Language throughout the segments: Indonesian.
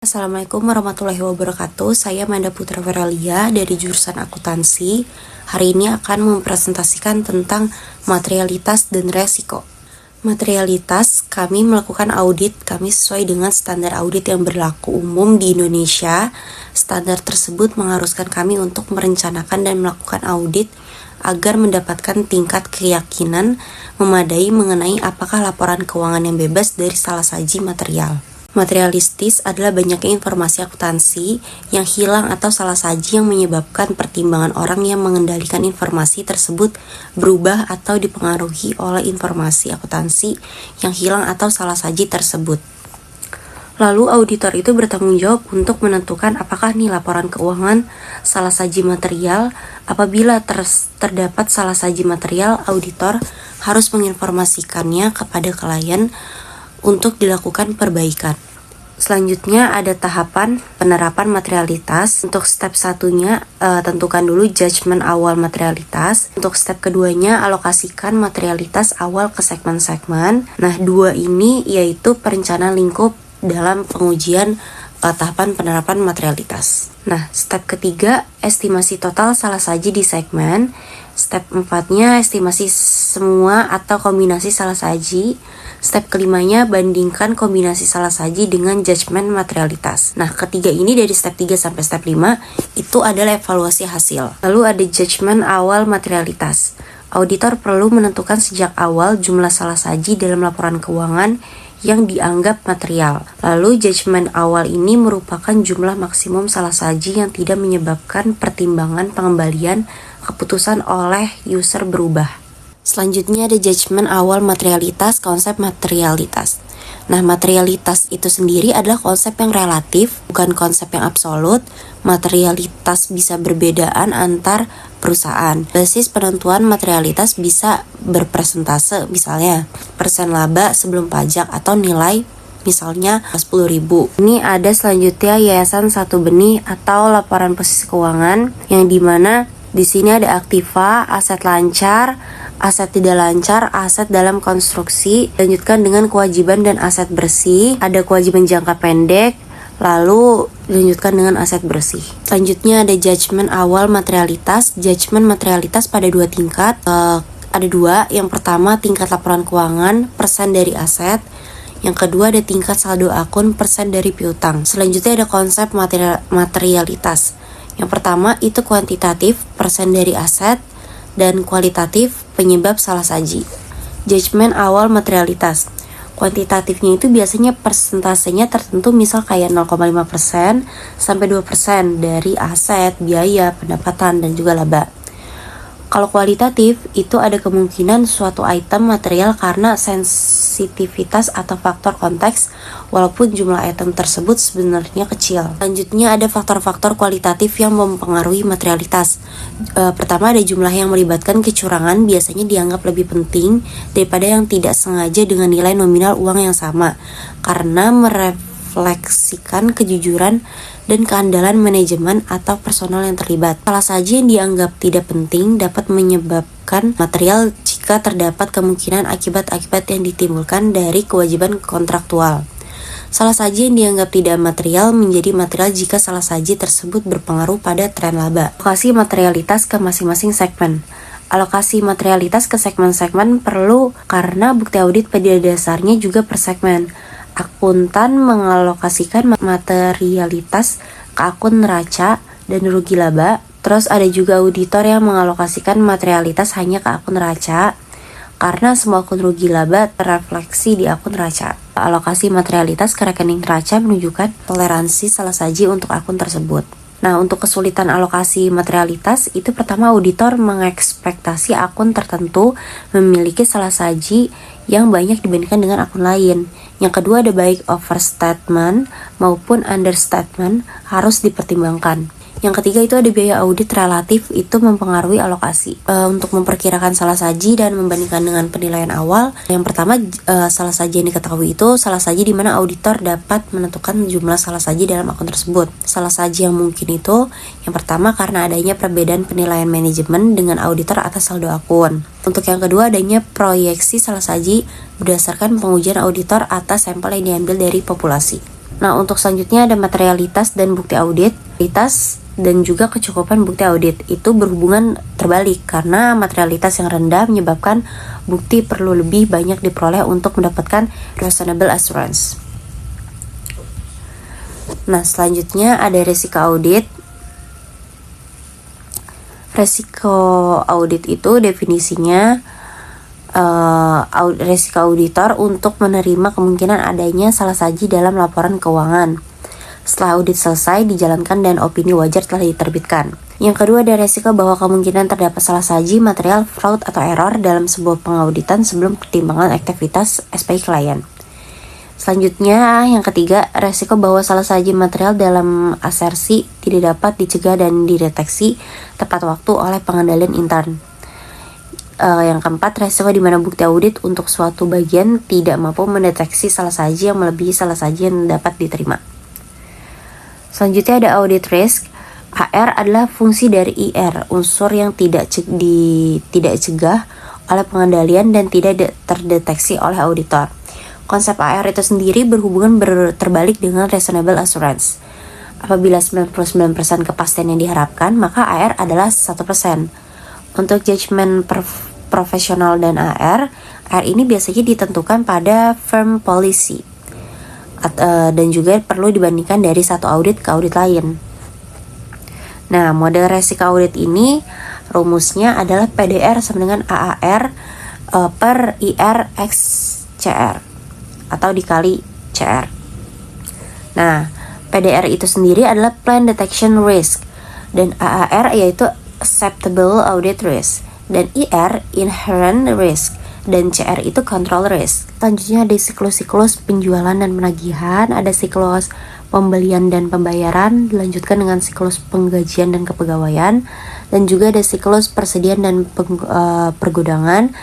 Assalamualaikum warahmatullahi wabarakatuh. Saya Manda Putra Veralia dari jurusan akuntansi. Hari ini akan mempresentasikan tentang materialitas dan resiko. Materialitas, kami melakukan audit kami sesuai dengan standar audit yang berlaku umum di Indonesia. Standar tersebut mengharuskan kami untuk merencanakan dan melakukan audit agar mendapatkan tingkat keyakinan memadai mengenai apakah laporan keuangan yang bebas dari salah saji material. Materialistis adalah banyaknya informasi akuntansi yang hilang atau salah saji yang menyebabkan pertimbangan orang yang mengendalikan informasi tersebut berubah atau dipengaruhi oleh informasi akuntansi yang hilang atau salah saji tersebut. Lalu auditor itu bertanggung jawab untuk menentukan apakah nih laporan keuangan salah saji material. Apabila terdapat salah saji material, auditor harus menginformasikannya kepada klien untuk dilakukan perbaikan. Selanjutnya ada tahapan penerapan materialitas. Untuk step satunya tentukan dulu judgement awal materialitas. Untuk step keduanya alokasikan materialitas awal ke segmen-segmen. Nah, dua ini yaitu perencanaan lingkup dalam pengujian tahapan penerapan materialitas. Nah, step ketiga estimasi total salah saji di segmen. Step empatnya estimasi semua atau kombinasi salah saji. Step kelimanya bandingkan kombinasi salah saji dengan judgement materialitas. Nah, ketiga ini dari step 3 sampai step 5 itu adalah evaluasi hasil. Lalu ada judgement awal materialitas. Auditor perlu menentukan sejak awal jumlah salah saji dalam laporan keuangan yang dianggap material. Lalu judgement awal ini merupakan jumlah maksimum salah saji yang tidak menyebabkan pertimbangan pengembalian keputusan oleh user berubah. Selanjutnya ada judgement awal materialitas, konsep materialitas. Nah, materialitas itu sendiri adalah konsep yang relatif, bukan konsep yang absolut. Materialitas bisa berbedaan antar perusahaan. Basis penentuan materialitas bisa berpresentase, misalnya persen laba sebelum pajak atau nilai misalnya 10.000. Ini ada selanjutnya yayasan satu benih atau laporan posisi keuangan yang dimana di sini ada aktiva, aset lancar, aset tidak lancar, aset dalam konstruksi. Lanjutkan dengan kewajiban dan aset bersih. Ada kewajiban jangka pendek, lalu dilanjutkan dengan aset bersih. Selanjutnya ada judgement awal materialitas. Judgement materialitas pada dua tingkat. Ada dua. Yang pertama tingkat laporan keuangan, persen dari aset. Yang kedua ada tingkat saldo akun, persen dari piutang. Selanjutnya ada konsep materialitas. Yang pertama itu kuantitatif, persen dari aset, dan kualitatif, penyebab salah saji. Judgement awal materialitas. Kuantitatifnya itu biasanya persentasenya tertentu, misal kayak 0,5% sampai 2% dari aset, biaya, pendapatan, dan juga laba. Kalau kualitatif itu ada kemungkinan suatu item material karena sensitivitas atau faktor konteks walaupun jumlah item tersebut sebenarnya kecil. Selanjutnya ada faktor-faktor kualitatif yang mempengaruhi materialitas. Pertama ada jumlah yang melibatkan kecurangan biasanya dianggap lebih penting daripada yang tidak sengaja dengan nilai nominal uang yang sama karena merefleksikan kejujuran dan keandalan manajemen atau personal yang terlibat. Salah saji yang dianggap tidak penting dapat menyebabkan material jika terdapat kemungkinan akibat-akibat yang ditimbulkan dari kewajiban kontraktual. Salah saji yang dianggap tidak material menjadi material jika salah saji tersebut berpengaruh pada tren laba. Alokasi materialitas ke masing-masing segmen. Alokasi materialitas ke segmen-segmen perlu karena bukti audit pada dasarnya juga per segmen. Akuntan mengalokasikan materialitas ke akun neraca dan rugi laba. Terus ada juga auditor yang mengalokasikan materialitas hanya ke akun neraca karena semua akun rugi laba terrefleksi di akun neraca. Alokasi materialitas ke rekening neraca menunjukkan toleransi salah saji untuk akun tersebut. Nah, untuk kesulitan alokasi materialitas itu pertama auditor mengekspektasi akun tertentu memiliki salah saji yang banyak dibandingkan dengan akun lain. Yang kedua ada baik overstatement maupun understatement harus dipertimbangkan. Yang ketiga itu ada biaya audit relatif itu mempengaruhi alokasi. Untuk memperkirakan salah saji dan membandingkan dengan penilaian awal, yang pertama salah saji yang diketahui itu salah saji di mana auditor dapat menentukan jumlah salah saji dalam akun tersebut. Salah saji yang mungkin itu yang pertama karena adanya perbedaan penilaian manajemen dengan auditor atas saldo akun. Untuk yang kedua adanya proyeksi salah saji berdasarkan pengujian auditor atas sampel yang diambil dari populasi. Nah, untuk selanjutnya ada materialitas dan bukti audit. Materialitas dan juga kecukupan bukti audit itu berhubungan terbalik, karena materialitas yang rendah menyebabkan bukti perlu lebih banyak diperoleh untuk mendapatkan reasonable assurance. Nah, selanjutnya ada resiko audit. Resiko audit itu definisinya resiko auditor untuk menerima kemungkinan adanya salah saji dalam laporan keuangan setelah audit selesai dijalankan dan opini wajar telah diterbitkan. Yang kedua ada resiko bahwa kemungkinan terdapat salah saji, material, fraud, atau error dalam sebuah pengauditan sebelum pertimbangan aktivitas SPI klien. Selanjutnya, yang ketiga, resiko bahwa salah saji material dalam asersi tidak dapat dicegah dan dideteksi tepat waktu oleh pengendalian intern. Yang keempat, resiko di mana bukti audit untuk suatu bagian tidak mampu mendeteksi salah saji yang melebihi salah saji yang dapat diterima. Selanjutnya ada audit risk. AR adalah fungsi dari IR, unsur yang tidak cegah oleh pengendalian dan tidak terdeteksi oleh auditor. Konsep AR itu sendiri berhubungan terbalik dengan reasonable assurance. Apabila 99% kepastian yang diharapkan, maka AR adalah 1%. Untuk judgement profesional dan AR ini biasanya ditentukan pada firm policy dan juga perlu dibandingkan dari satu audit ke audit lain. Nah, model resiko audit ini rumusnya adalah PDR sama dengan AAR per IR X CR atau dikali CR. Nah, PDR itu sendiri adalah Plan Detection Risk dan AAR yaitu Acceptable Audit Risk dan IR Inherent Risk dan CR itu Control Risk. Selanjutnya ada siklus-siklus penjualan dan penagihan, ada siklus pembelian dan pembayaran, dilanjutkan dengan siklus penggajian dan kepegawaian, dan juga ada siklus persediaan dan pergudangan,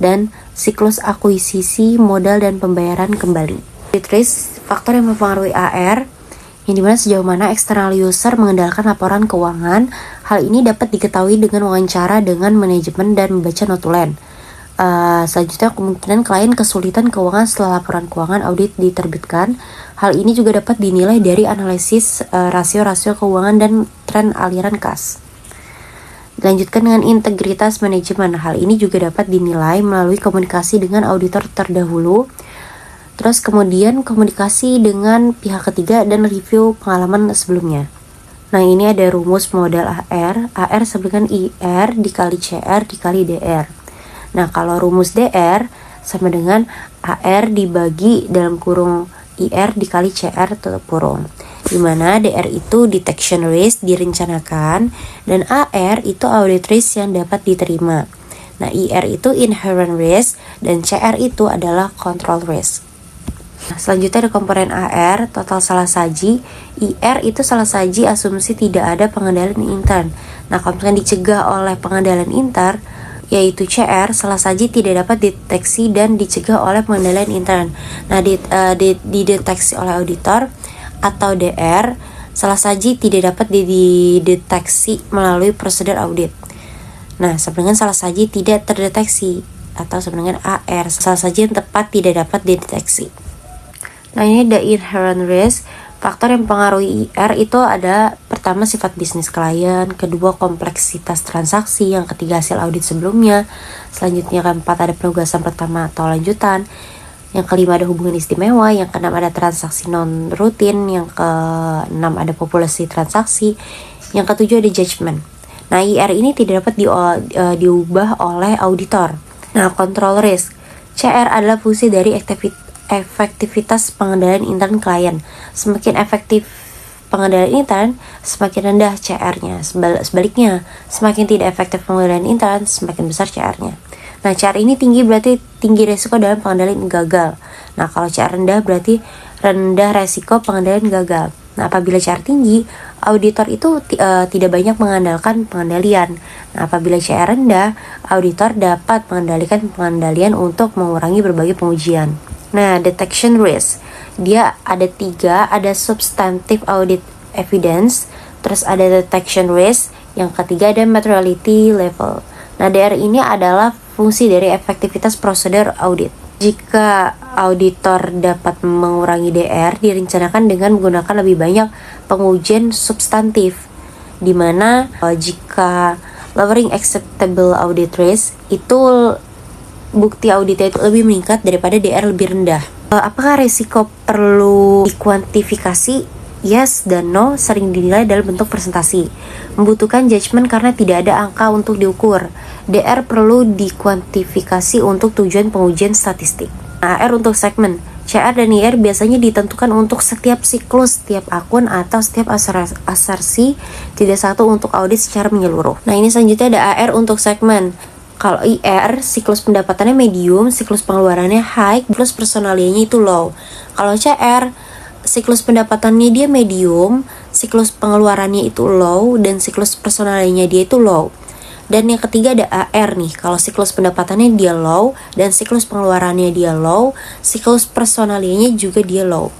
dan siklus akuisisi modal dan pembayaran kembali. Risk, faktor yang mempengaruhi AR, yang dimana sejauh mana eksternal user mengendalikan laporan keuangan. Hal ini dapat diketahui dengan wawancara dengan manajemen dan membaca notulen. Selanjutnya, kemungkinan klien kesulitan keuangan setelah laporan keuangan audit diterbitkan. Hal ini juga dapat dinilai dari analisis rasio-rasio keuangan dan tren aliran kas. Dilanjutkan dengan integritas manajemen. Hal ini juga dapat dinilai melalui komunikasi dengan auditor terdahulu, terus kemudian komunikasi dengan pihak ketiga dan review pengalaman sebelumnya. Nah, ini ada rumus model AR. AR sama dengan IR dikali CR dikali DR. Nah, kalau rumus DR sama dengan AR dibagi dalam kurung IR dikali CR tutup kurung. Dimana DR itu detection risk direncanakan dan AR itu audit risk yang dapat diterima. Nah, IR itu inherent risk dan CR itu adalah control risk. Nah, selanjutnya ada komponen AR, total salah saji. IR itu salah saji asumsi tidak ada pengendalian intern. Nah, kalau misalkan dicegah oleh pengendalian intern, yaitu CR, salah saji tidak dapat dideteksi dan dicegah oleh pengendalian intern. Nah, dideteksi oleh auditor atau DR, salah saji tidak dapat dideteksi melalui prosedur audit. Nah, sama dengan salah saji tidak terdeteksi atau sama dengan AR, salah saji yang tepat tidak dapat dideteksi. Nah, ini ada inherent risk. Faktor yang mempengaruhi IR itu ada pertama sifat bisnis klien, kedua kompleksitas transaksi, yang ketiga hasil audit sebelumnya, selanjutnya keempat ada penugasan pertama atau lanjutan, yang kelima ada hubungan istimewa, yang keenam ada transaksi non rutin, yang keenam ada populasi transaksi, yang ketujuh ada judgment. Nah, IR ini tidak dapat diubah oleh auditor. Nah, control risk. CR adalah fungsi dari efektivitas pengendalian intern klien. Semakin efektif pengendalian intern, semakin rendah CR-nya. Sebaliknya, semakin tidak efektif pengendalian intern, semakin besar CR-nya. Nah, CR ini tinggi berarti tinggi resiko dalam pengendalian gagal. Nah, kalau CR rendah berarti rendah resiko pengendalian gagal. Nah, apabila CR tinggi, auditor itu tidak banyak mengandalkan pengendalian. Nah, apabila CR rendah, auditor dapat mengendalikan pengendalian untuk mengurangi berbagai pengujian. Nah, detection risk, dia ada 3, ada substantive audit evidence, terus ada detection risk, yang ketiga ada materiality level. Nah, DR ini adalah fungsi dari efektivitas prosedur audit. Jika auditor dapat mengurangi DR, direncanakan dengan menggunakan lebih banyak pengujian substantif, di mana jika lowering acceptable audit risk, itu bukti auditnya itu lebih meningkat daripada DR lebih rendah. Apakah risiko perlu dikuantifikasi? Yes dan no sering dinilai dalam bentuk presentasi. Membutuhkan judgement karena tidak ada angka untuk diukur. DR perlu dikuantifikasi untuk tujuan pengujian statistik. AR untuk segmen. CR dan IR biasanya ditentukan untuk setiap siklus, setiap akun, atau setiap asersi, tidak satu untuk audit secara menyeluruh. Nah, ini selanjutnya ada AR untuk segmen. Kalau IR, siklus pendapatannya medium, siklus pengeluarannya high, siklus personalianya itu low. Kalau CR, siklus pendapatannya dia medium, siklus pengeluarannya itu low, dan siklus personalianya dia itu low. Dan yang ketiga ada AR nih, kalau siklus pendapatannya dia low, dan siklus pengeluarannya dia low, siklus personalianya juga dia low.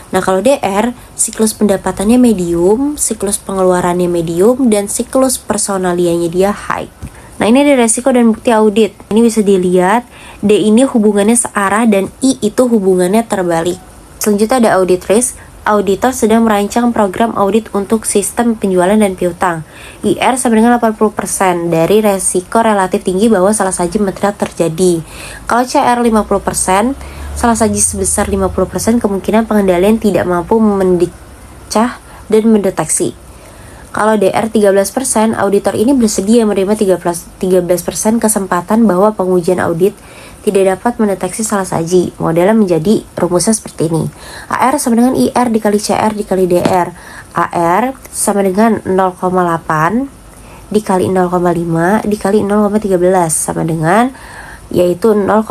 Nah kalau DR, siklus pendapatannya medium, siklus pengeluarannya medium, dan siklus personalianya dia high. Nah ini ada resiko dan bukti audit. Ini bisa dilihat, D ini hubungannya searah dan I itu hubungannya terbalik. Selanjutnya ada audit risk. Auditor sedang merancang program audit untuk sistem penjualan dan piutang. IR sama dengan 80% dari resiko relatif tinggi bahwa salah saji material terjadi. Kalau CR 50%, salah saji sebesar 50% kemungkinan pengendalian tidak mampu mendicah dan mendeteksi. Kalau DR 13%, auditor ini bersedia menerima 13% kesempatan bahwa pengujian audit tidak dapat mendeteksi salah saji. Modelnya menjadi rumusnya seperti ini. AR sama dengan IR dikali CR dikali DR. AR sama dengan 0,8 dikali 0,5 dikali 0,13 sama dengan yaitu 0,05.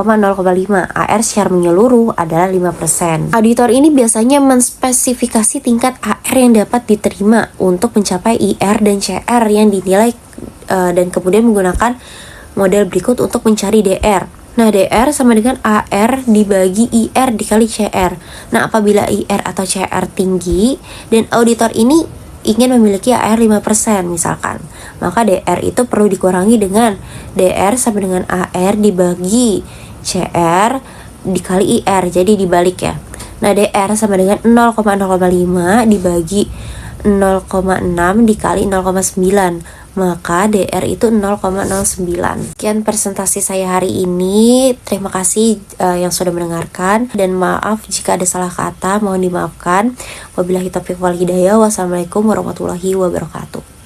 AR secara menyeluruh adalah 5%. Auditor ini biasanya menspesifikasi tingkat AR yang dapat diterima untuk mencapai IR dan CR yang dinilai dan kemudian menggunakan model berikut untuk mencari DR. Nah, DR sama dengan AR dibagi IR dikali CR. Nah, apabila IR atau CR tinggi dan auditor ini ingin memiliki AR 5% misalkan, maka DR itu perlu dikurangi dengan DR sama dengan AR dibagi CR dikali IR, jadi dibalik ya. Nah, DR sama dengan 0,05 dibagi 0,6 dikali 0,9, maka DR itu 0,09. Sekian presentasi saya hari ini. Terima kasih yang sudah mendengarkan, dan maaf jika ada salah kata, mohon dimaafkan. Wabillahi taufiq wal hidayah. Wassalamualaikum warahmatullahi wabarakatuh.